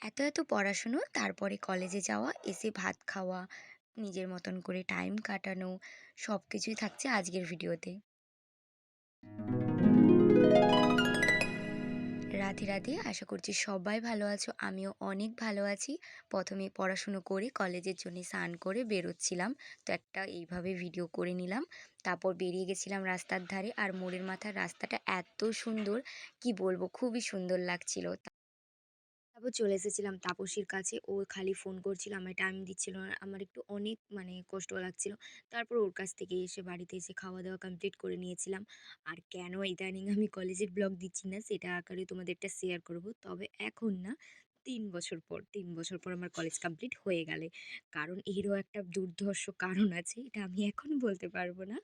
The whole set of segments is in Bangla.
এত পড়াশুনো, তারপরে কলেজে যাওয়া, এসে ভাত খাওয়া, নিজের মতন করে টাইম কাটানো, সবকিছুই থাকছে আজকের ভিডিওতে। রাধে, রাধে। আশা করছি সবাই ভালো আছো। আমিও অনেক ভালো আছি। ১ম এ পড়াশুনো করে কলেজের জন্যে স্নান করে বেরোচ্ছিলাম। তো একটা এইভাবে ভিডিও করে নিলাম। তারপর বেরিয়ে গেছিলাম রাস্তার ধারে। আর মোড়ের মাথার রাস্তাটা এত সুন্দর, কি বলবো, খুবই সুন্দর লাগছিল। তারপর চলে এসেছিলাম তাপসীর কাছে। ও খালি ফোন করছিল, আমায় টাইম দিচ্ছিল না। আমার একটু অনেক কষ্ট লাগছিল। তারপর ওর কাছ থেকে এসে বাড়িতে এসে খাওয়া-দাওয়া কমপ্লিট করে নিয়েছিলাম। আর কেন ইদানিং আমি কলেজের ব্লগ দিচ্ছি না সেটা আকারে তোমাদেরটা শেয়ার করব। তবে এখন না, ৩ বছর পর, ৩ বছর পর আমার কলেজ কমপ্লিট হয়ে গেলে। কারণ এরও একটা দুর্ধর্ষ কারণ আছে। এটা আমি এখন বলতে পারব না।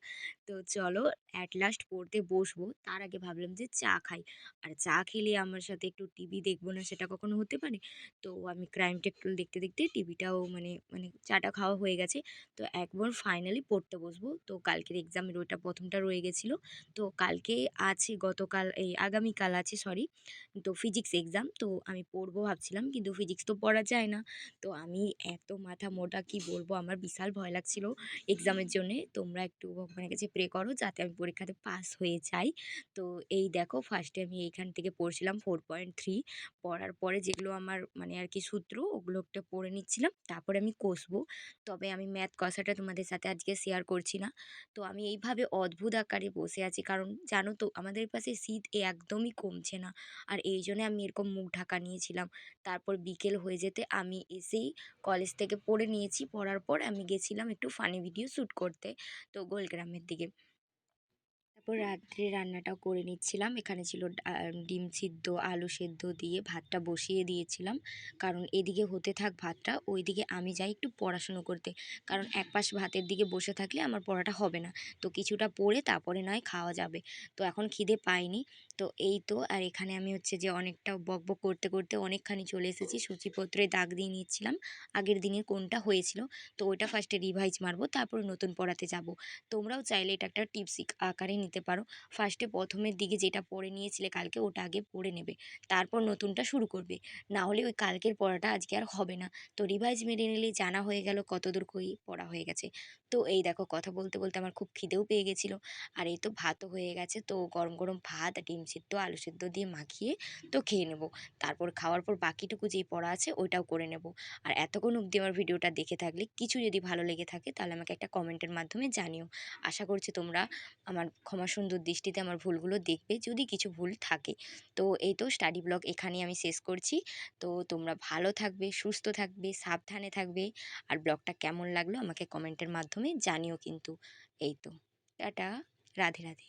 তো চলো এট লাস্ট পড়তে বসবো। তার আগে ভাবলাম যে চা খাই। আর চা খেলে আমার সাথে একটু টিভি দেখবো না সেটা কখনো হতে পারে? তো আমি ক্রাইম টেকল দেখতে, দেখতে টিভিটাও মানে চাটা খাওয়া হয়ে গেছে। তো একবার ফাইনালি পড়তে বসবো। তো কালকের এক্সামের ওইটা ১ম টা রয়ে গেছিল। তো কালকে আছে, গতকাল এই আগামীকাল আছে, সরি। তো ফিজিক্স এক্সাম। তো আমি পড়বো ভাবছিলাম, কিন্তু ফিজিক্স তো পড়া যায় না। তো আমি এত মাথা মোটা, কি বলবো, আমার বিশাল ভয় লাগছিল এক্সামের জন্যে। তোমরা একটু ভগবানের কাছে প্রে করো যাতে আমি পরীক্ষাতে পাস হয়ে যাই। তো এই দেখো, ফার্স্টে আমি এইখান থেকে পড়ছিলাম 4.3। পড়ার পরে যেগুলো আমার আর কি সূত্র, ওগুলো একটা পড়ে নিচ্ছিলাম। তারপরে আমি কষবো। তবে আমি ম্যাথ কষাটা তোমাদের সাথে আজকে শেয়ার করছি না। তো আমি এইভাবে অদ্ভুত আকারে বসে আছি, কারণ জানো তো আমাদের পাশে শীত একদমই কমছে না। আর এই জন্যে আমি এরকম মুখ ঢাকা নিয়েছিলাম। তারপর বিকেল হয়ে যেতে আমি এসেই কলেজ থেকে পড়ে নিয়েছি। পড়ার পর আমি গেছিলাম একটু ফানি ভিডিও শ্যুট করতে, তো গোলগ্রামের দিকে। তারপর রাত্রে রান্নাটাও করে নিচ্ছিলাম। এখানে ছিল ডিম সিদ্ধ, আলু সেদ্ধ দিয়ে ভাতটা বসিয়ে দিয়েছিলাম। কারণ এদিকে হতে থাক ভাতটা, ওইদিকে আমি যাই একটু পড়াশুনো করতে। কারণ একপাশ ভাতের দিকে বসে থাকলে আমার পড়াটা হবে না। তো কিছুটা পড়ে তারপরে নয় খাওয়া যাবে। তো এখন খিদে পাইনি। তো এই তো, আর এখানে আমি হচ্ছে যে অনেকটা বকবক করতে, করতে অনেকখানি চলে এসেছি। সূচিপত্রে দাগ দিয়ে নিচ্ছিলাম আগের দিনের কোনটা হয়েছিল। তো ওইটা ফার্স্টে রিভাইজ মারবো, তারপরে নতুন পড়াতে যাব। তোমরাও চাইলে এটা একটা টিপস আকারে নিতে পারো। ফার্স্টে ১ম এর দিকে যেটা পড়ে নিয়েছিলে কালকে, ওটা আগে পড়ে নেবে। তারপর নতুনটা শুরু করবে। না হলে ওই কালকের পড়াটা আজকে আর হবে না। তো রিভাইজ মেরে নিলেই জানা হয়ে গেল কতদূর কই পড়া হয়ে গেছে। তো এই দেখো, কথা বলতে, বলতে আমার খুব খিদেও পেয়ে গেছিল। আর এই তো ভাতও হয়ে গেছে। তো গরম, গরম ভাত আর ডিম সিদ্ধ, আলু সিদ্ধ দিয়ে মাখিয়ে তো খেয়ে নেব। তারপর খাওয়ার পর বাকিটুকু যেই পড়া আছে ওইটাও করে নেব। আর এতক্ষণ অবধি আমার ভিডিওটা দেখে থাকলে, কিছু যদি ভালো লেগে থাকে তাহলে আমাকে একটা কমেন্টের মাধ্যমে জানিও। আশা করছি তোমরা আমার ক্ষমা সুন্দর দৃষ্টিতে আমার ভুলগুলো দেখবে, যদি কিছু ভুল থাকে। তো এই তো স্টাডি ব্লগ এখানেই আমি শেষ করছি। তো তোমরা ভালো থাকবে, সুস্থ থাকবে, সাবধানে থাকবে। আর ব্লগটা কেমন লাগলো আমাকে কমেন্টের মাধ্যমে জানিও কিন্তু। এই তো, টাটা, রাধে, রাধে।